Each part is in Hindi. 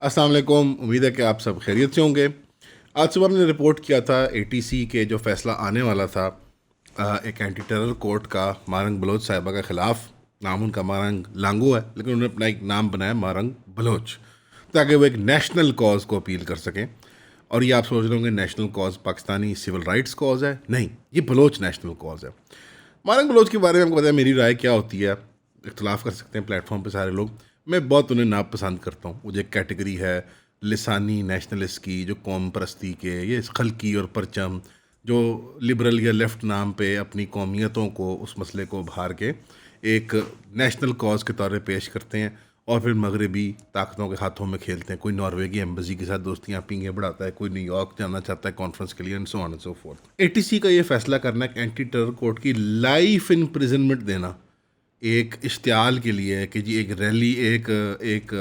अस्सलाम वालेकुम। उम्मीद है कि आप सब खैरियत से होंगे। आज सुबह हमने रिपोर्ट किया था एटीसी के जो फैसला आने वाला था एक एंटी टेरर कोर्ट का मारंग बलोच साहिबा के ख़िलाफ़। नाम उनका मारंग लांगो है, लेकिन उन्होंने अपना एक नाम बनाया मारंग बलोच, ताकि वो एक नेशनल कॉज को अपील कर सकें। और ये आप सोच रहे होंगे national cause Pakistani civil rights cause है, नहीं, ये बलोच नेशनल कॉज है। मारंग बलोच के बारे में आपको पता है मेरी राय क्या होती है। इख्तलाफ कर सकते हैं प्लेटफॉर्म पे सारे लोग। मैं बहुत उन्हें नापसंद करता हूँ। वो जो एक कैटेगरी है लिसानी नेशनलिस्ट की, जो कौम परस्ती के, ये खलकी और परचम, जो लिबरल या लेफ़्ट नाम पे अपनी कौमियतों को, उस मसले को उभार के एक नेशनल कॉज के तौर पे पेश करते हैं और फिर मगरबी ताकतों के हाथों में खेलते हैं। कोई नॉर्वे की एम्बेसी के साथ दोस्तियाँ पींगे बढ़ाता है, कोई न्यूयॉर्क जाना चाहता है कॉन्फ्रेंस के लिए, and so on and so forth. ATC का ये फैसला करना कि एंटी टेरर कोर्ट की लाइफ इम्प्रिजनमेंट देना एक इश्तियाल के लिए है कि जी एक रैली, एक एक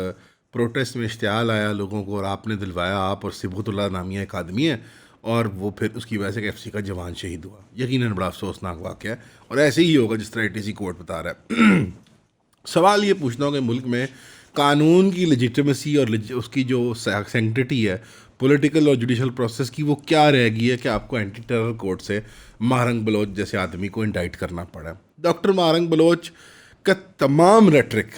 प्रोटेस्ट में इश्तियाल आया लोगों को और आपने दिलवाया, आप और सिबुतुल्लाह नामिया एक आदमी है, और वो फिर उसकी वजह से एफसी का जवान शहीद हुआ। यकीनन बड़ा अफसोसनाक वाक़या है और ऐसे ही होगा जिस तरह एटीसी कोर्ट बता रहा है। सवाल ये पूछना होगा मुल्क में कानून की लेजिटिमेसी और उसकी जो सेंटिटी है पॉलिटिकल और जुडिशल प्रोसेस की, वो क्या रह गई है कि आपको एंटी टेरर कोर्ट से मारंग बलोच जैसे आदमी को इंडाइट करना पड़ा। डॉक्टर मारंग बलोच का तमाम रेटरिक,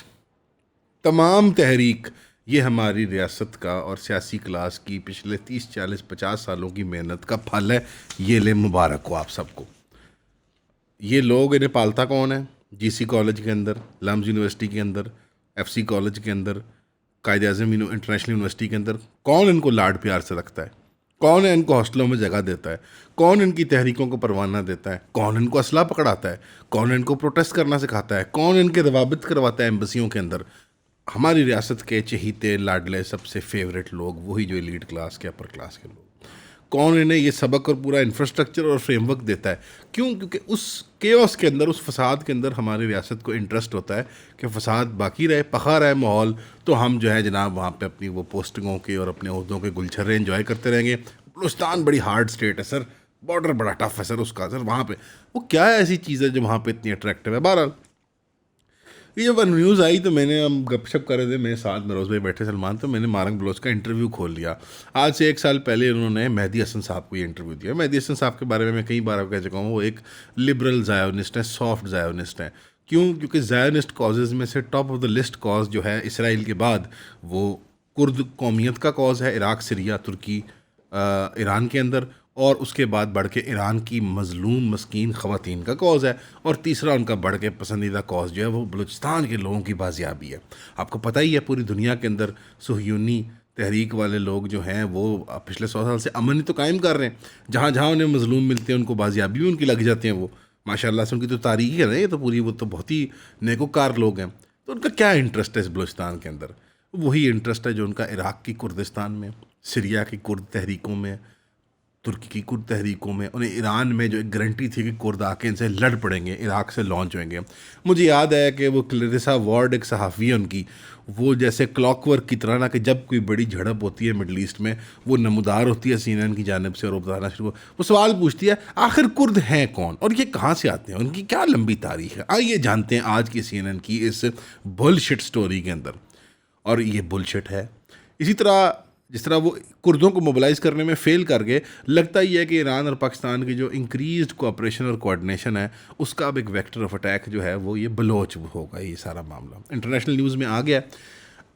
तमाम तहरीक, ये हमारी रियासत का और सियासी क्लास की पिछले 30 40 50 सालों की मेहनत का फल है। ये ले मुबारक हो आप सबको। ये लोग, इन्हें पालता कौन है? जीसी कॉलेज के अंदर, लम्स यूनिवर्सिटी के अंदर, एफसी कॉलेज के अंदर, कायद आज़म इंटरनेशनल यूनिवर्सिटी के अंदर कौन इनको लाड प्यार से रखता है? कौन है इनको हॉस्टलों में जगह देता है? कौन इनकी तहरीकों को परवाना देता है? कौन इनको असला पकड़ाता है? कौन इनको प्रोटेस्ट करना सिखाता है? कौन इनके रवाबित करवाता है एम्बेसियों के अंदर? हमारी रियासत के चहीते लाडले सबसे फेवरेट लोग, वही जो एलीट क्लास के, अपर क्लास के लोग। कौन इन्हें ये सबक और पूरा इंफ्रास्ट्रक्चर और फ्रेमवर्क देता है? क्यों? क्योंकि उस केओस के अंदर, उस फसाद के अंदर हमारी रियासत को इंटरेस्ट होता है कि फसाद बाकी रहे, पखा रहे माहौल, तो हम जो है जनाब वहाँ पे अपनी वो पोस्टिंगों के और अपने ओहदों के गुलछर्रे एंजॉय करते रहेंगे। बलूचिस्तान बड़ी हार्ड स्टेट है सर, बॉर्डर बड़ा टफ है सर उसका, सर वहाँ पे वो क्या है ऐसी चीज़ है जो वहाँ पे इतनी अट्रैक्टिव है। बहरहाल ये जब न्यूज़ आई तो मैंने, हम गपशप कर रहे थे, मेरे साथ नरोज़ भाई बैठे सलमान, तो मैंने मारंग बलोच का इंटरव्यू खोल लिया। आज से 1 साल पहले उन्होंने मेहदी हसन साहब को ये इंटरव्यू दिया। मेहदी हसन साहब के बारे में मैं कई बार कह चुका हूँ, वो एक लिबरल ज़ायोनिस्ट हैं, सॉफ्ट ज़ायोनिस्ट हैं। क्यों? क्योंकि ज़ायोनिस्ट कॉजेज़ में से top of the list cause जो है इसराइल के बाद, वो कुर्द कौमियत का कॉज है, इराक, सीरिया, तुर्की, ईरान के अंदर, और उसके बाद बढ़ के ईरान की मज़लूम मस्कीन ख़वातीन का कॉज है, और तीसरा उनका बढ़ के पसंदीदा कॉज जो है वो बलूचिस्तान के लोगों की बाजियाबी है। आपको पता ही है पूरी दुनिया के अंदर सुहयूनी तहरीक वाले लोग जो हैं वो पिछले 100 साल से अमन ही तो कायम कर रहे हैं। जहाँ जहाँ उन्हें मज़लूम मिलते हैं उनको बाजियाबी भी उनकी लग जाती हैं। वो माशाल्लाह से उनकी तो तारीख है ना, ये तो पूरी, वो तो बहुत ही नेकोकार लोग हैं। तो उनका क्या इंटरेस्ट है इस बलूचिस्तान के अंदर? वही इंटरेस्ट है जो उनका इराक़ की कुर्दिस्तान में, सीरिया की कुर्द तहरीकों में, तुर्की की कुर्द तहरीकों में, उन्हें ईरान में जो एक गारंटी थी कि कुर्द आके इनसे लड़ पड़ेंगे, इराक़ से लॉन्च होंगे। मुझे याद है कि वो क्लेरिसा वार्ड एक सहाफ़ी है उनकी, वो जैसे क्लॉकवर्क की तरह ना, कि जब कोई बड़ी झड़प होती है मिडल ईस्ट में, वो नमदार होती है CNN की जानिब से और वो बताना शुरू, वो सवाल पूछती है आखिर कुर्द हैं कौन और ये कहाँ से आते हैं, उनकी क्या लंबी तारीख है। आइए जानते हैं आज की CNN की इस बुलशिट स्टोरी के अंदर। और ये बुलशिट है। इसी तरह जिस तरह वो कुर्दों को मोबिलाइज़ करने में फ़ेल कर गए, लगता ही है कि ईरान और पाकिस्तान की जो इंक्रीज़्ड कोऑपरेशन और कोऑर्डिनेशन है, उसका अब एक वेक्टर ऑफ अटैक जो है वो ये बलोच होगा। ये सारा मामला इंटरनेशनल न्यूज़ में आ गया।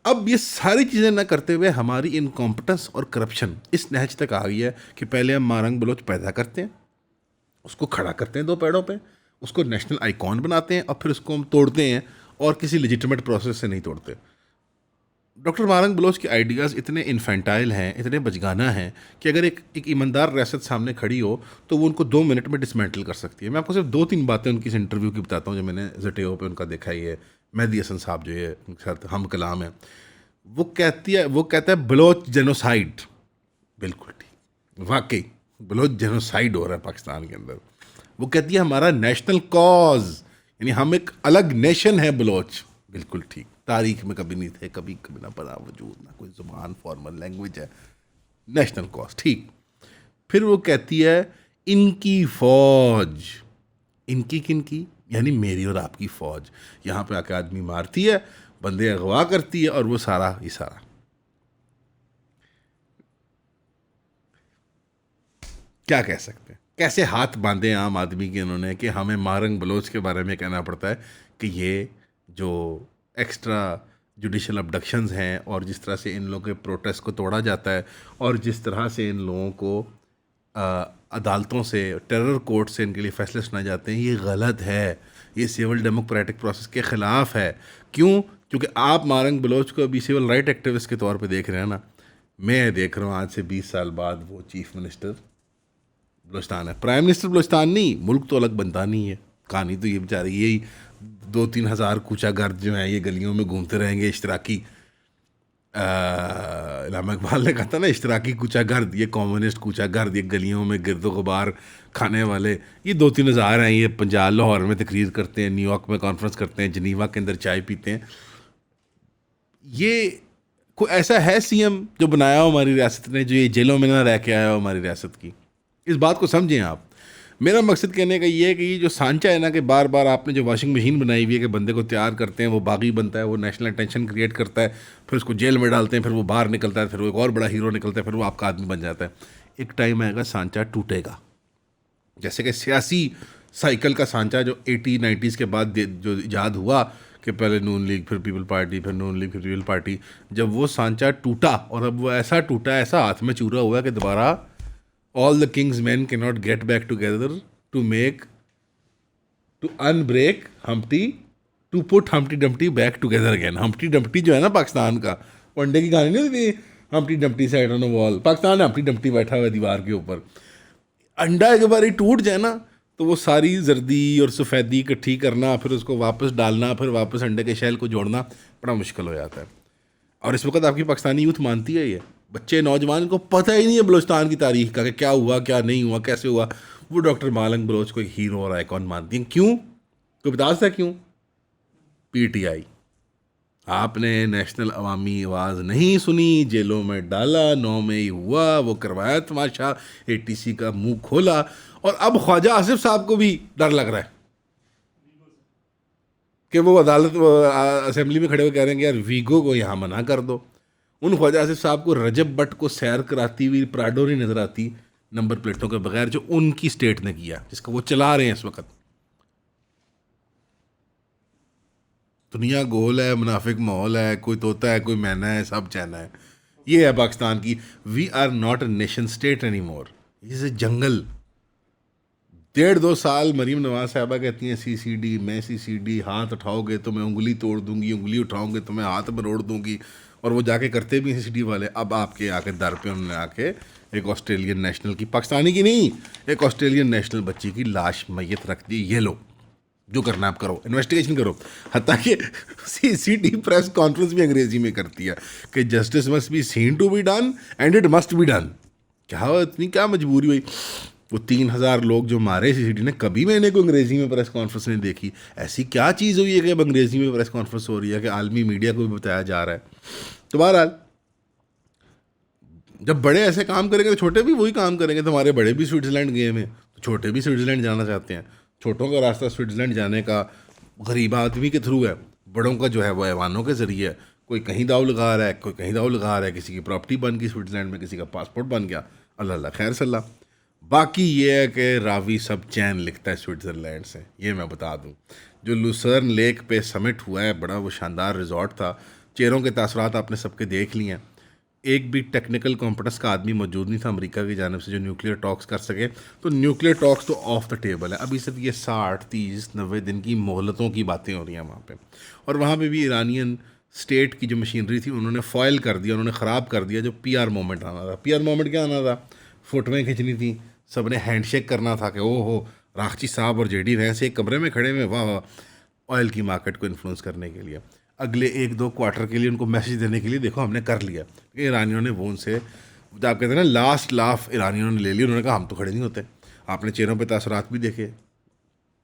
अब ये सारी चीज़ें ना करते हुए हमारी इनकॉम्पिटेंस और करप्शन इस नहज तक आ गई है कि पहले हम मारंग बलोच पैदा करते हैं, उसको खड़ा करते हैं 2 पैरों पे, उसको नेशनल आइकॉन बनाते हैं और फिर उसको हम तोड़ते हैं, और किसी लेजिटिमेट प्रोसेस से नहीं तोड़ते। डॉक्टर मारंग बलोच के आइडियाज़ इतने इन्फेंटाइल हैं, इतने बचगाना हैं कि अगर एक ईमानदार रियासत सामने खड़ी हो तो वो उनको 2 मिनट में डिसमेंटल कर सकती है। मैं आपको सिर्फ 2 3 बातें उनकी इस इंटरव्यू की बताता हूँ जो मैंने ज़टेओ पे उनका देखा। ही है मेहदी हसन साहब जो ये उनके साथ हम कलाम है, वो कहता है बलोच जेनोसाइड। बिल्कुल ठीक, वाकई बलोच जेनोसाइड हो रहा है पाकिस्तान के अंदर। वो कहती है हमारा नेशनल कॉज, यानी हम एक अलग नेशन है बलोच। बिल्कुल ठीक, तारीख में कभी नहीं थे, कभी कभी ना पता वजूद, ना कोई ज़ुबान, फॉर्मल लैंग्वेज है, नेशनल कॉज, ठीक। फिर वो कहती है इनकी फौज, इनकी किन की, यानी मेरी और आपकी फौज यहाँ पे आके आदमी मारती है, बंदे अगवा करती है, और वो सारा ही सारा। क्या कह सकते हैं, कैसे हाथ बांधे आम आदमी के इन्होंने कि हमें मारंग बलोच के बारे में कहना पड़ता है कि ये जो एक्स्ट्रा जुडिशल अबडक्शंस हैं और जिस तरह से इन लोगों के प्रोटेस्ट को तोड़ा जाता है और जिस तरह से इन लोगों को अदालतों से, टेरर कोर्ट से इनके लिए फैसले सुनाए जाते हैं, ये गलत है, ये सिविल डेमोक्रेटिक प्रोसेस के ख़िलाफ़ है। क्यों? क्योंकि आप मारंग बलोच को अभी सिविल राइट एक्टिविस्ट के तौर पे देख रहे हैं ना, मैं देख रहा हूँ आज से 20 साल बाद वो चीफ मिनिस्टर बलूचिस्तान है, प्राइम मिनिस्टर बलूचिस्तान नहीं, मुल्क तो अलग बनता नहीं है। कहानी तो ये बेचारे यही 2-3 हज़ार कूचा गर्द जो हैं ये गलियों में घूमते रहेंगे, इश्तराकी इलामा इकबाल ने कहा था ना, इश्तराकी कूचा गर्द, ये कम्युनिस्ट कूचा गर्द, ये गलियों में गिरदो गुबार खाने वाले, ये 2-3 हज़ार हैं, ये पंजाब लाहौर में तकरीर करते हैं, न्यूयॉर्क में कॉन्फ्रेंस करते हैं, जनीवा के अंदर चाय पीते हैं। ये कोई ऐसा है सीएम जो बनाया हो हमारी रियासत ने, जो ये जेलों में ना रह के आया हो हमारी रियासत की? इस बात को समझें आप। मेरा मकसद कहने का ये है कि ये जो सांचा है ना, कि बार बार आपने जो वॉशिंग मशीन बनाई हुई है कि बंदे को तैयार करते हैं, वो बागी बनता है, वो नेशनल अटेंशन क्रिएट करता है, फिर उसको जेल में डालते हैं, फिर वो बाहर निकलता है, फिर वो एक और बड़ा हीरो निकलता है, फिर वो आपका आदमी बन जाता है। एक टाइम आएगा सांचा टूटेगा, जैसे कि सियासी साइकिल का सांचा जो 80-90s के बाद जो इजाद हुआ कि पहले नून लीग, फिर पीपल पार्टी, फिर नून लीग, फिर पीपल पार्टी, जब वो सांचा टूटा और अब वो ऐसा टूटा, ऐसा हाथ में चूरा हुआ कि दोबारा all the king's men cannot get back together to unbreak Humpty, to put Humpty Dumpty back together again. Humpty Dumpty जो है ना पाकिस्तान का, वनडे की कहानी नहीं थी, Humpty Dumpty sat on a wall, Pakistan में Humpty Dumpty बैठा हुआ है दीवार के ऊपर। अंडा एक बार ही टूट जाए ना, तो वो सारी जर्दी और सफ़ेदी इकट्ठी करना, फिर उसको वापस डालना, फिर वापस अंडे के शैल को जोड़ना बड़ा मुश्किल हो जाता है। और इस वक्त आपकी पाकिस्तानी यूथ मानती है ये, बच्चे नौजवान को पता ही नहीं है बलूचिस्तान की तारीख का, कि क्या हुआ, क्या नहीं हुआ, कैसे हुआ। वो डॉक्टर मारंग बलोच को एक हीरो और आइकॉन मानती हैं। क्यों? कोई बता सकता है क्यों? पीटीआई, आपने नेशनल अवामी आवाज़ नहीं सुनी, जेलों में डाला, 9 में ही हुआ, वो करवाया तमाशा, एटीसी का मुंह खोला, और अब ख्वाजा आसिफ साहब को भी डर लग रहा है कि वो अदालत असेंबली में खड़े हुए कह रहे हैं कि यार वीगो को यहाँ मना कर दो। उन ख्वाजा आसिफ साहब को रजब भट्ट को सैर कराती हुई प्राडो नहीं नज़र आती नंबर प्लेटों के बगैर, जो उनकी स्टेट ने किया, जिसको वो चला रहे हैं इस वक्त। दुनिया गोल है, मुनाफिक माहौल है, कोई तोता है, कोई मैना है, सब चैना है। ये है पाकिस्तान की। We are not a nation state any more, is a jungle. 1.5-2 साल मरीम नवाज साहबा कहती हैं CCD, मैं CCD, हाथ उठाओगे तो मैं उंगली तोड़ दूंगी, उंगली उठाओगे तो मैं हाथ मरोड़ दूंगी, और वो जाके करते भी CCD वाले। अब आपके आके दर पे उन्होंने आके एक ऑस्ट्रेलियन नेशनल की, पाकिस्तानी की नहीं, एक ऑस्ट्रेलियन नेशनल बच्ची की लाश मैयत रख दी। ये लो, जो करना आप करो, इन्वेस्टिगेशन करो। हत्ता कि CCD प्रेस कॉन्फ्रेंस भी अंग्रेजी में करती है कि justice must be seen to be done and it must be done. क्या इतनी क्या मजबूरी हुई? वो 3,000 लोग जो मारे CCD ने, कभी मैंने को अंग्रेज़ी में प्रेस कॉन्फ्रेंस नहीं देखी। ऐसी क्या चीज़ हुई है कि अब अंग्रेज़ी में प्रेस कॉन्फ्रेंस हो रही है, कि आलमी मीडिया को भी बताया जा रहा है। तो बहरहाल, जब बड़े ऐसे काम करेंगे तो छोटे भी वही काम करेंगे। तुम्हारे बड़े भी स्विट्ज़रलैंड गए हैं, तो छोटे भी स्विट्ज़रलैंड जाना चाहते हैं। छोटों का रास्ता स्विट्ज़रलैंड जाने का गरीब आदमी के थ्रू है, बड़ों का जो है वो ऐवानों के ज़रिए है। कोई कहीं दाव लगा रहा है, कोई कहीं दाव लगा रहा है, किसी की प्रॉपर्टी बन गई स्विट्ज़रलैंड में, किसी का पासपोर्ट बन गया, अल्लाह अल्लाह खैर सल्ला। बाकी ये है कि रावी सब चैन लिखता है स्विट्ज़रलैंड से, ये मैं बता दूं। जो लुसर्न लेक पे समिट हुआ है, बड़ा वो शानदार रिजॉर्ट था। चेहरों के तासरात आपने सबके देख लिए हैं। एक भी टेक्निकल कॉम्पिटेंस का आदमी मौजूद नहीं था अमेरिका की जानिब से जो न्यूक्लियर टॉक्स कर सके। तो न्यूक्लियर टॉक्स तो ऑफ द टेबल है। अभी सिर्फ ये 60, 30, 90 दिन की मोहलतों की बातें हो रही हैं वहाँ पे। और वहाँ पे भी ईरानियन स्टेट की जो मशीनरी थी उन्होंने फॉइल कर दिया, उन्होंने ख़राब कर दिया जो PR मोमेंट आना था। PR मोमेंट क्या आना था? फ़ोटोएँ खींचनी थी, सब ने हैंडशेक करना था कि ओहो राखची साहब और JD वैंस एक कमरे में खड़े हुए, वाह वाह, ऑयल की मार्केट को इन्फ्लुएंस करने के लिए, अगले 1-2 क्वार्टर के लिए उनको मैसेज देने के लिए, देखो हमने कर लिया। ईरानियों ने वो उनसे, जब आप कहते हैं ना लास्ट लाफ ईरानियों ने ले ली, उन्होंने कहा हम तो खड़े नहीं होते। आपने चेहरों पे तासरात भी देखे,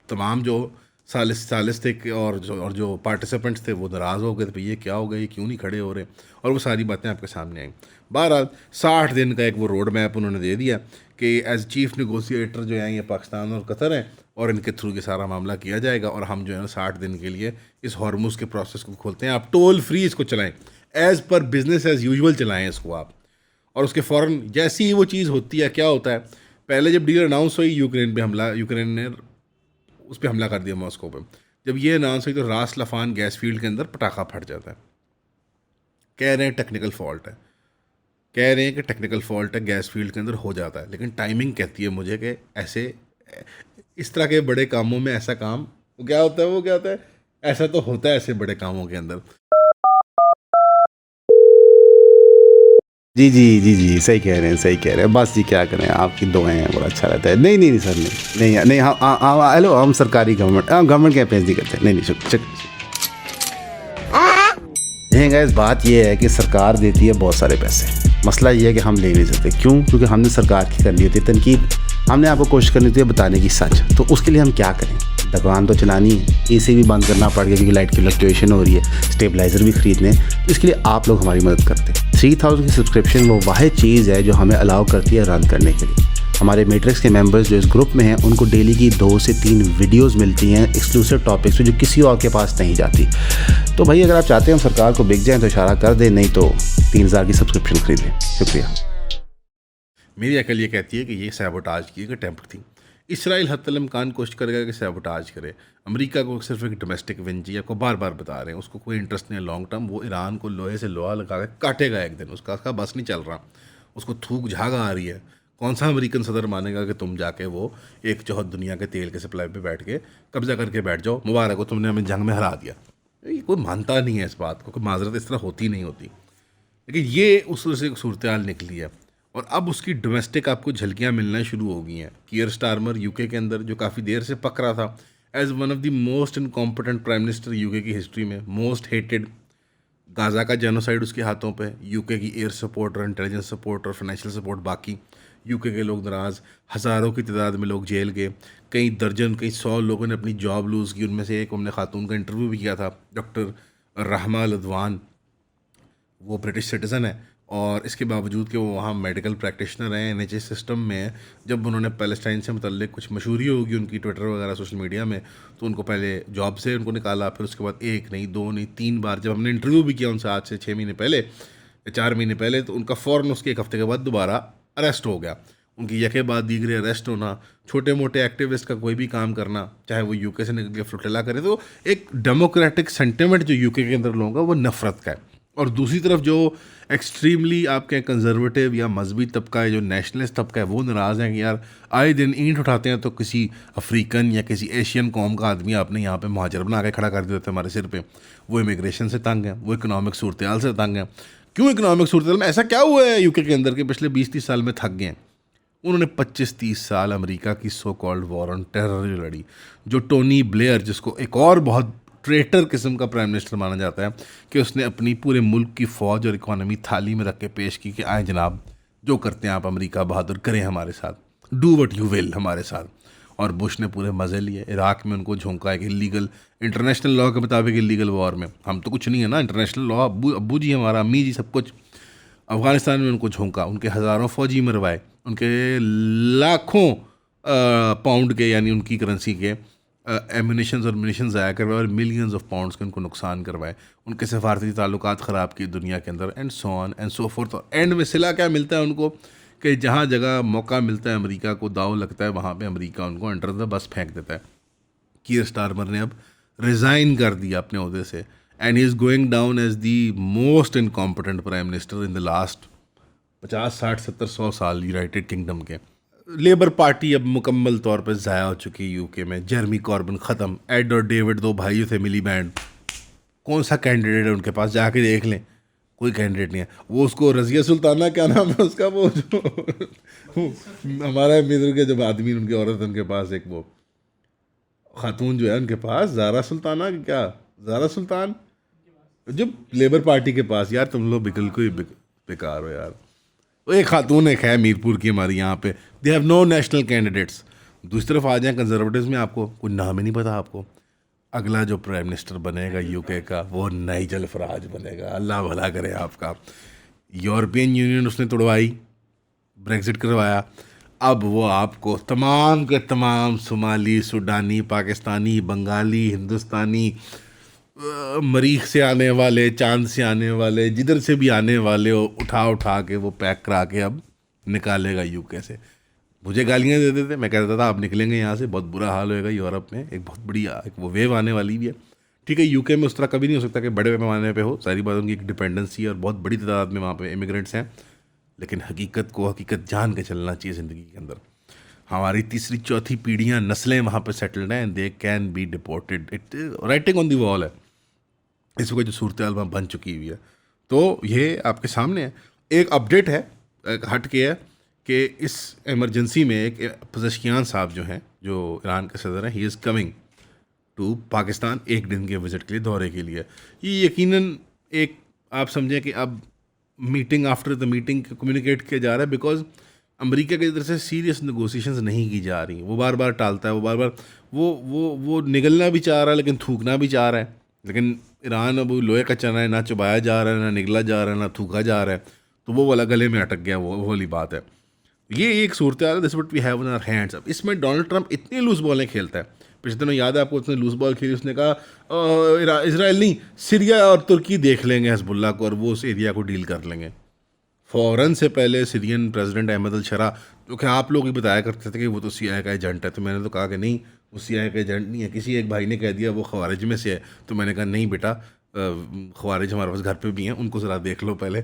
तमाम जो सालिस थे और जो पार्टिसिपेंट्स थे वो नाराज़ हो गए थे, ये क्या हो गया, ये क्यों नहीं खड़े हो रहे, और वो सारी बातें आपके सामने आई। बहरहाल 60 दिन का एक वो रोड मैप उन्होंने दे दिया कि एज चीफ नेगोशिएटर जो हैं ये पाकिस्तान और कतर हैं, और इनके थ्रू ये सारा मामला किया जाएगा, और हम जो है ना 60 दिन के लिए इस हॉर्मुज के प्रोसेस को खोलते हैं। आप टोल फ्री इसको चलाएँ, as per business as usual चलाएँ इसको आप। और उसके फ़ौरन जैसी ही वो चीज़ होती है, क्या होता है, पहले जब डील अनाउंस हुई यूक्रेन ने उस पर हमला कर दिया मॉस्को पे। जब ये अनाउंस हुई तो रास लफान गैस फील्ड के अंदर पटाखा फट जाता है। कह रहे हैं टेक्निकल फॉल्ट है, कह रहे हैं कि टेक्निकल फॉल्ट है, गैस फील्ड के अंदर हो जाता है, लेकिन टाइमिंग कहती है मुझे कि ऐसे इस तरह के बड़े कामों में ऐसा काम वो क्या होता है, ऐसा तो होता है ऐसे बड़े कामों के अंदर। जी, जी, जी, जी, सही कह रहे हैं, सही कह रहे हैं। बस जी क्या करें, आपकी दुआएँ हैं, बड़ा अच्छा रहता है। नहीं, नहीं, नहीं सर, नहीं, नहीं, नहीं, हेलो, हम सरकारी गवर्नमेंट के अपेंस नहीं करते। नहीं, नहीं, नहीं गाइस, बात ये है कि सरकार देती है बहुत सारे पैसे। मसला ये है कि हम ले नहीं सकते। क्यों? क्योंकि हमने सरकार की करनी होती है तनकीद, हमने आपको कोशिश करनी होती है बताने की सच। तो उसके लिए हम क्या करें? दुकान तो चलानी है, एसी भी बंद करना पड़ गया क्योंकि लाइट की फ्लक्चुएशन हो रही है, स्टेबलाइज़र भी ख़रीदने हैं। तो इसके लिए आप लोग हमारी मदद करते हैं। 3000 की सब्सक्रिप्शन वो वाहिद चीज़ है जो हमें अलाउ करती है रन करने के लिए। हमारे मैट्रिक्स के मेंबर्स जो इस ग्रुप में हैं उनको डेली की 2 से 3 वीडियोस मिलती हैं एक्सक्लूसिव टॉपिक्स पे, जो किसी और के पास नहीं जाती। तो भाई अगर आप चाहते हैं हम सरकार को बिक जाएँ तो इशारा कर दें, नहीं तो 3000 की सब्सक्रिप्शन खरीद लें। शुक्रिया। मेरी अकल ये कहती है कि ये सैबोटाज की एक अटैम्प्ट थी। इसराइल हत्तल इम्कान कोशिश करेगा कि सैबोटाज करे। अमेरिका को सिर्फ एक डोमेस्टिक विन चाहिए, आपको बार बार बता रहे हैं, उसको कोई इंटरेस्ट नहीं है लॉन्ग टर्म। वो ईरान को लोहे से लोहा लगा के काटेगा एक दिन, उसका बस नहीं चल रहा, उसको थूक झाग आ रही है। कौन सा अमेरिकन सदर मानेगा कि तुम जाके वो एक चौहद दुनिया के तेल के सप्लाई पे बैठ के कब्जा करके बैठ जाओ, मुबारक हो तुमने हमें जंग में हरा दिया। ये कोई मानता नहीं है इस बात को, कोई माजरत इस तरह होती नहीं होती। लेकिन ये उस तरह से सूरत हाल निकली है और अब उसकी डोमेस्टिक आपको झलकियाँ मिलना शुरू हो गई हैं। कियर स्टारमर यूके के अंदर जो काफ़ी देर से पक रहा था as one of the most incompetent prime minister UK की हिस्ट्री में, मोस्ट हेटेड, गाज़ा का जेनोसाइड उसके हाथों पे, यूके की एयर सपोर्ट और इंटेलिजेंस सपोर्ट और फाइनेंशियल सपोर्ट बाकी, यूके के लोग नाराज़, हज़ारों की तादाद में लोग जेल गए, कई दर्जन कई 100 लोगों ने अपनी जॉब लूज़ की। उनमें से एक हमने खातून का इंटरव्यू भी किया था, डॉक्टर रहमा लदवान, वो ब्रिटिश सिटीज़न है और इसके बावजूद कि वो वहाँ मेडिकल प्रैक्टिशनर हैं, एनएचएस सिस्टम में हैं, जब उन्होंने पैलेस्टाइन से मुतल्लिक कुछ मशहूरी होगी उनकी ट्विटर वगैरह सोशल मीडिया में, तो उनको पहले जॉब से उनको निकाला, फिर उसके बाद 1 नहीं 2 नहीं 3 बार जब हमने इंटरव्यू भी किया उनसे आज से 6 महीने पहले या 4 महीने पहले, तो उनका फ़ौरन उसके 1 हफ़्ते के बाद दोबारा अरेस्ट हो गया। उनकी यके बाद दीगरे अरेस्ट होना, छोटे मोटे एक्टिविस्ट का कोई भी काम करना, चाहे वो यूके से निकल के फ्लोटिला करे, तो एक डेमोक्रेटिक सेंटिमेंट जो यूके के अंदर लोगों का वो नफ़रत का है। और दूसरी तरफ जो एक्सट्रीमली आपके कंजर्वेटिव या मजहबी तबका है, जो नेशनलिस्ट तबका है, वो नाराज़ हैं कि यार आए दिन ईंट उठाते हैं तो किसी अफ्रीकन या किसी एशियन कौम का आदमी आपने यहाँ पे महाजर बना के खड़ा कर देते हैं हमारे सिर पे। वो इमिग्रेशन से तंग है, वो इकनॉमिक सूरत हाल से तंग है। क्यों इकनॉमिक सूरत हाल में ऐसा क्या हुआ है यूके के अंदर के पिछले 20-30 साल में थक गए हैं? उन्होंने 25-30 साल अमेरिका की so called war on terror लड़ी, जो टोनी ब्लेयर, जिसको एक और बहुत ट्रेटर किस्म का प्राइम मिनिस्टर माना जाता है, कि उसने अपनी पूरे मुल्क की फ़ौज और इकॉनमी थाली में रख के पेश की कि आए जनाब, जो करते हैं आप अमेरिका बहादुर करें हमारे साथ, डू वट यू विल हमारे साथ। और बुश ने पूरे मज़े लिए, इराक़ में उनको झोंका एक इलीगल, इंटरनेशनल लॉ के मुताबिक इलीगल वॉर में, हम तो कुछ नहीं है ना, इंटरनेशनल लॉ अब्बू जी हमारा, अम्मी जी सब कुछ। अफ़गानिस्तान में उनको झोंका, उनके हज़ारों फ़ौजी मरवाए, उनके लाखों पाउंड के यानी उनकी करेंसी के एमुनेशंस और मिनिशंस ज़ाया करवाए और मिलियंस ऑफ पाउंड्स के उनको नुकसान करवाए, उनके सफारती ताल्लुकात ख़राब किए दुनिया के अंदर, and so on and so fourth. और एंड में सिला क्या मिलता है उनको कि जहाँ जगह मौका मिलता है अमेरिका को, दाव लगता है, वहाँ पे अमेरिका उनको अंडर द बस फेंक देता है। कीयर स्टारमर ने अब रिज़ाइन कर दिया अपने अहदे से and he is going down as the most incompetent prime minister in the last 50-60-70-100 साल यूनाइटेड किंगडम के। लेबर पार्टी अब मुकम्मल तौर पर ज़ाया हो चुकी है यूके में। जेरमी कॉर्बन ख़त्म, एड और डेविड 2 भाइयों थे मिली बैंड, कौन सा कैंडिडेट है उनके पास, जाके देख लें, कोई कैंडिडेट नहीं है। वो उसको रज़िया सुल्ताना, क्या नाम है उसका, वो जो हमारा मिस्र के जब आदमी उनकी औरत, उनके पास एक वो खातून जो है उनके पास, ज़ारा सुल्ताना, क्या ज़ारा सुल्तान, जो लेबर पार्टी के पास। यार तुम लोग बिल्कुल बेकार हो यार। वो एक खातून एक है मीरपुर की हमारी यहाँ पे, they have no national candidates. दूसरी तरफ आ जाए कंजर्वेटिव्स में, आपको कोई नाम ही नहीं पता। आपको अगला जो प्राइम मिनिस्टर बनेगा यूके का वो नाइजल फराज बनेगा, अल्लाह भला करे आपका। यूरोपियन यूनियन उसने तोड़वाई, ब्रेग्जिट करवाया, अब वो आपको तमाम के तमाम सोमाली, सुडानी, पाकिस्तानी, बंगाली, हिंदुस्तानी, मरीख से आने वाले, चांद से आने वाले, जिधर से भी आने वाले, उठा उठा के वो पैक करा के अब निकालेगा यूके से। मुझे गालियाँ दे देते, मैं कहता था आप निकलेंगे यहाँ से, बहुत बुरा हाल होएगा यूरोप में, एक बहुत बड़ी एक वो वेव आने वाली भी है। ठीक है, यूके में उस तरह कभी नहीं हो सकता कि बड़े पैमाने पे हो, सारी बात उनकी एक डिपेंडेंसी है और बहुत बड़ी तादाद में वहाँ पे इमिग्रेंट्स हैं, लेकिन हकीकत को हकीकत जान के चलना चाहिए ज़िंदगी के अंदर। हमारी तीसरी चौथी पीढ़ियाँ नस्लें वहाँ पे सेटल्ड हैं, they can be deported, it writing on the wall है इस वक्त जो सूरत हाल वहाँ बन चुकी हुई है। तो ये आपके सामने है, एक अपडेट है, एक हट के है कि इस इमरजेंसी में एक पज़ेशकियान साहब जो हैं, जो ईरान के सदर हैं, he is coming to Pakistan एक दिन के विज़िट के लिए, दौरे के लिए। ये यकीनन एक आप समझें कि अब meeting after the meeting communicate किया जा रहा है, बिकॉज अमेरिका की तरफ से सीरियस नेगोशिएशंस नहीं की जा रही। वो बार बार टालता है, वो बार बार वो निगलना भी चाह रहा है लेकिन थूकना भी चाह रहा है, लेकिन ईरान अब लोहे का चना है, ना चबाया जा रहा है, ना निगला जा रहा है, ना थूका जा रहा है, तो वो वाला गले में अटक गया, वो वाली बात है। ये एक सूरत हाल है, this what we have in our hands. अब इसमें डोनाल्ड ट्रंप इतनी लूज बॉलें खेलता है, पिछले दिनों याद है आपको, उसने लूज बॉल खेली, उसने कहा इसराइल नहीं, सीरिया और तुर्की देख लेंगे हिजबुल्लाह को और वो उस एरिया को डील कर लेंगे। फ़ौरन से पहले सीरियन प्रेसिडेंट अहमद अल शरा, जो कि आप लोग ही बताया करते थे कि वो तो CIA का एजेंट है, तो मैंने तो कहा कि नहीं, वो CIA का एजेंट नहीं है। किसी एक भाई ने कह दिया वो ख़वारिज में से है, तो मैंने कहा नहीं बेटा, ख़वारिज हमारे पास घर पे भी हैं, उनको ज़रा देख लो पहले।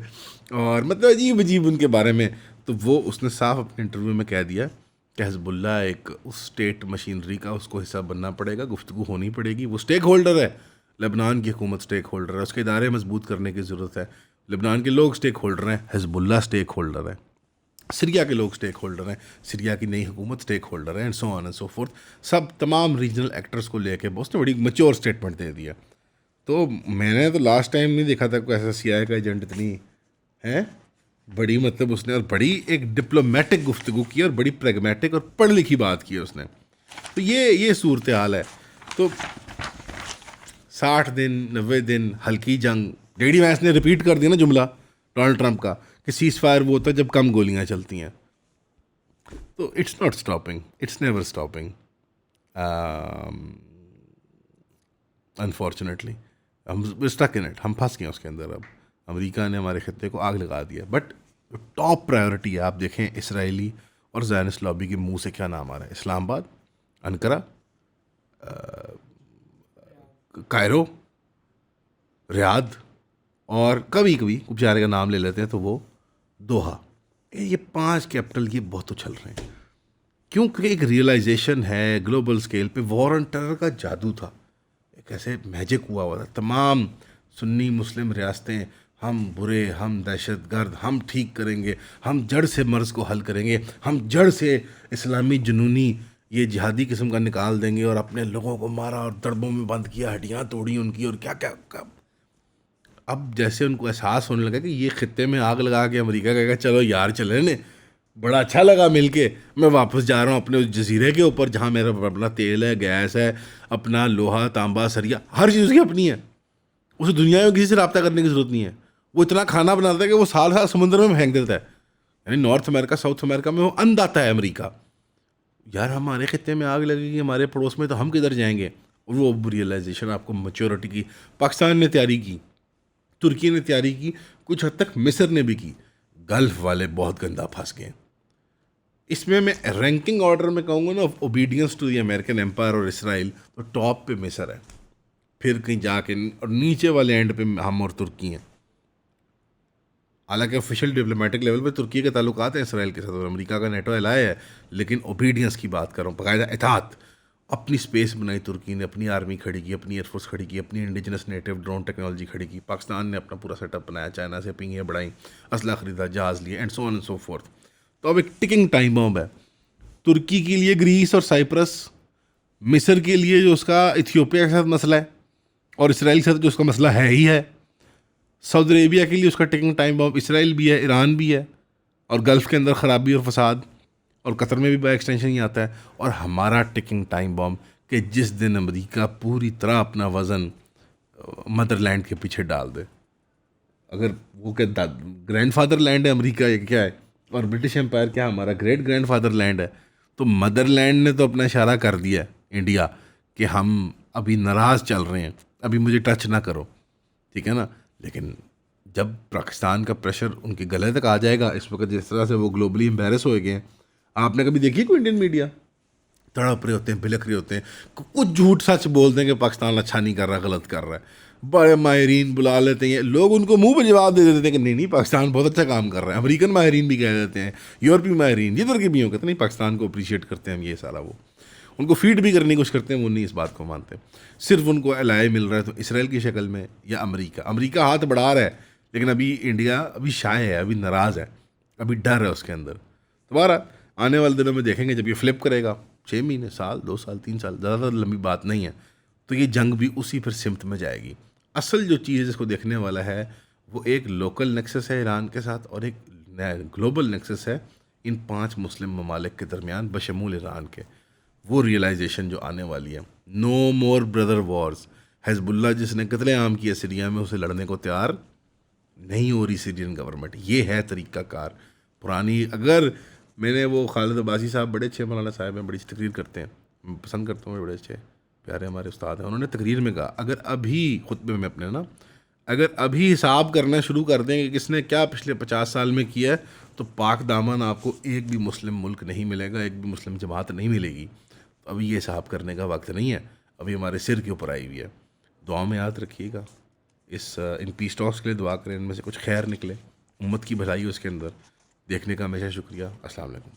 और मतलब अजीब अजीब उनके बारे में, तो वो उसने साफ अपने इंटरव्यू में कह दिया कि हिजबुल्लाह एक उस स्टेट मशीनरी का उसको हिस्सा बनना पड़ेगा, गुफ्तगू होनी पड़ेगी। वो स्टेक होल्डर है, लेबनान की हुकूमत स्टेक होल्डर है, उसके इदारे मजबूत करने की ज़रूरत है। लेबनान के लोग स्टेक होल्डर हैं, हिजबुल्लाह स्टेक होल्डर है, सीरिया के लोग स्टेक होल्डर हैं, सीरिया की नई हुकूमत स्टेक होल्डर है, and so on and so fourth. सब तमाम रीजनल एक्टर्स को लेके उसने बड़ी मैच्योर स्टेटमेंट दे दिया। तो मैंने तो लास्ट टाइम नहीं देखा था कोई ऐसा CIA का एजेंट इतनी है बड़ी, मतलब उसने और बड़ी एक डिप्लोमेटिक गुफ्तगू की और बड़ी प्रैग्मेटिक और पढ़ लिखी बात की है उसने। तो ये सूरत हाल है। तो 60 दिन 90 दिन हल्की जंग, JD वैंस ने रिपीट कर दिया ना जुमला डोनाल्ड ट्रंप का कि सीज़ फायर वो होता है जब कम गोलियां चलती हैं। तो it's not stopping, it's never stopping unfortunately. हम स्टक इन इट, हम फंस गए उसके अंदर। अब अमेरिका ने हमारे खत्ते को आग लगा दिया। बट टॉप प्रायोरिटी है, आप देखें इसराइली और ज़ायनिस्ट लॉबी के मुंह से क्या नाम आ रहा है, इस्लामाबाद, अनकरा, कायरो, रियाद, और कभी कभी कुछ बेचारे का नाम ले लेते हैं तो वो दोहा। ये 5 कैपिटल ये बहुत उछल रहे हैं। क्यों? क्योंकि एक रियलाइजेशन है ग्लोबल स्केल पे, वॉर ऑन टेरर का जादू था, एक ऐसे मैजिक हुआ था। तमाम सुन्नी मुस्लिम रियासतें, हम बुरे, हम दहशत गर्द, हम ठीक करेंगे, हम जड़ से मर्ज़ को हल करेंगे, हम जड़ से इस्लामी जुनूनी ये जिहादी किस्म का निकाल देंगे, और अपने लोगों को मारा और दड़बों में बंद किया, हड्डियाँ तोड़ी उनकी, और क्या क्या। अब जैसे उनको एहसास होने लगा कि ये खित्ते में आग लगा के अमेरिका कहेगा चलो यार चले ने, बड़ा अच्छा लगा मिलके, मैं वापस जा रहा हूँ अपने उस जजीरे के ऊपर जहाँ मेरा अपना तेल है, गैस है, अपना लोहा तांबा सरिया, हर चीज़ उसकी अपनी है, उसे दुनिया में किसी से रब्ता करने की ज़रूरत नहीं है। वो इतना खाना बनाता है कि वो साल साल समुद्र में फेंक देता है, यानी नॉर्थ अमेरिका साउथ अमेरिका में वो अंदाता है अमेरिका। यार हमारे खित्ते में आग लगेगी, हमारे पड़ोस में, तो हम किधर जाएंगे? और वो रियलाइजेशन आपको मैच्योरिटी की पाकिस्तान ने तैयारी की, तुर्की ने तैयारी की, कुछ हद तक मिस्र ने भी की। गल्फ वाले बहुत गंदा फंस गए इसमें। मैं रैंकिंग ऑर्डर में कहूँगा ना, of obedience to the American empire और इसराइल, तो टॉप पे मिस्र है, फिर कहीं जाके और नीचे वाले एंड पे हम और तुर्की हैं। हालांकि ऑफिशियल डिप्लोमेटिक लेवल पे तुर्की के ताल्लुकात हैं इसराइल के साथ और अमेरिका का नेटो एलाय है, लेकिन ओबीडियंस की बात कर रहा हूँ, बाकायदा इताअत। अपनी स्पेस बनाई तुर्की ने, अपनी आर्मी खड़ी की, अपनी एयरफोर्स खड़ी की, अपनी इंडिजिनस नेटिव ड्रोन टेक्नोलॉजी खड़ी की। पाकिस्तान ने अपना पूरा सेटअप बनाया, चाइना से पिंगियाँ बढ़ाई, असला ख़रीदा, जहाज़ लिए, and so on and so fourth. तो अब एक टिकिंग टाइम बॉम्ब है तुर्की के लिए, ग्रीस और साइप्रस, मिस्र के लिए जो उसका इथियोपिया के साथ मसला है, और इसराइल के साथ जो उसका मसला है ही है, सऊदी अरेबिया के लिए उसका टिकिंग टाइम बॉम्ब इसराइल भी है, ईरान भी है, और गल्फ़ के अंदर ख़राबी और फसाद, और कतर में भी बाय एक्सटेंशन ही आता है। और हमारा टिकिंग टाइम बॉम्ब कि जिस दिन अमेरिका पूरी तरह अपना वज़न मदरलैंड के पीछे डाल दे। अगर वो क्या ग्रैंडफादर लैंड है अमेरिका, ये क्या है, और ब्रिटिश एम्पायर क्या हमारा ग्रेट ग्रैंडफादर लैंड है, तो मदरलैंड ने तो अपना इशारा कर दिया है इंडिया कि हम अभी नाराज़ चल रहे हैं, अभी मुझे टच ना करो, ठीक है ना। लेकिन जब पाकिस्तान का प्रेशर उनके गले तक आ जाएगा, इस वक्त जिस तरह से वो ग्लोबली एम्बेरस हो गए हैं, आपने कभी देखी कोई इंडियन मीडिया? तड़प रहे होते हैं, बिलख रहे होते हैं, कुछ झूठ सच बोलते हैं कि पाकिस्तान अच्छा नहीं कर रहा, गलत कर रहा है। बड़े माहिरीन बुला लेते हैं, लोग उनको मुंह पे जवाब दे देते हैं कि नहीं नहीं पाकिस्तान बहुत अच्छा काम कर रहा है। अमेरिकन माहिरीन भी कह देते हैं, यूरोपीय माहिरीन, जिधर के भी हों, कहते नहीं पाकिस्तान को अप्रिशिएट करते हैं हम, ये सारा वो उनको फीड भी करने की कोशिश करते हैं, वो नहीं इस बात को मानते। सिर्फ उनको एलआई मिल रहा है तो इसराइल की शक्ल में या अमेरिका। अमेरिका हाथ बढ़ा रहा है लेकिन अभी इंडिया अभी शाय है, अभी नाराज़ है, अभी डर है उसके अंदर। दोबारा आने वाले दिनों में देखेंगे जब ये फ्लिप करेगा, 6 महीने, साल, 2 साल, 3 साल, ज़्यादा लंबी बात नहीं है, तो ये जंग भी उसी फिर सिमत में जाएगी। असल जो चीज़ जिसको देखने वाला है वो एक लोकल नेक्सस है ईरान के साथ और एक ग्लोबल नेक्सस है इन 5 मुस्लिम ममालिक के दरमियान बशमूल ईरान के। वो रियलाइजेशन जो आने वाली है, नो मोर ब्रदर वॉर्स। हिजबुल्लाह जिसने कत्लेआम किया सीरिया में, उसे लड़ने को तैयार नहीं हो रही सीरियन गवर्नमेंट। ये है तरीक़ाकार पुरानी। अगर मैंने वो खालिद अब्बासी साहब बड़े अच्छे मौलाना साहब हैं, बड़ी अच्छी तकरीर करते हैं, मैं पसंद करता हूँ, बड़े अच्छे प्यारे हमारे उस्ताद हैं। उन्होंने तकरीर में कहा अगर अभी खुतबे में अपने ना, अगर अभी हिसाब करना शुरू कर दें कि किसने क्या पिछले 50 साल में किया है, तो पाक दामन आपको एक भी मुस्लिम मुल्क नहीं मिलेगा, एक भी मुस्लिम जमात नहीं मिलेगी। तो अभी ये हिसाब करने का वक्त नहीं है, अभी हमारे सिर के ऊपर आई हुई है। दुआ में याद रखिएगा, इन पीस टॉक्स के लिए दुआ करें, इनमें से कुछ खैर निकले, उम्मत की भलाई हो उसके अंदर। देखने का हमेशा शुक्रिया। अस्सलाम वालेकुम।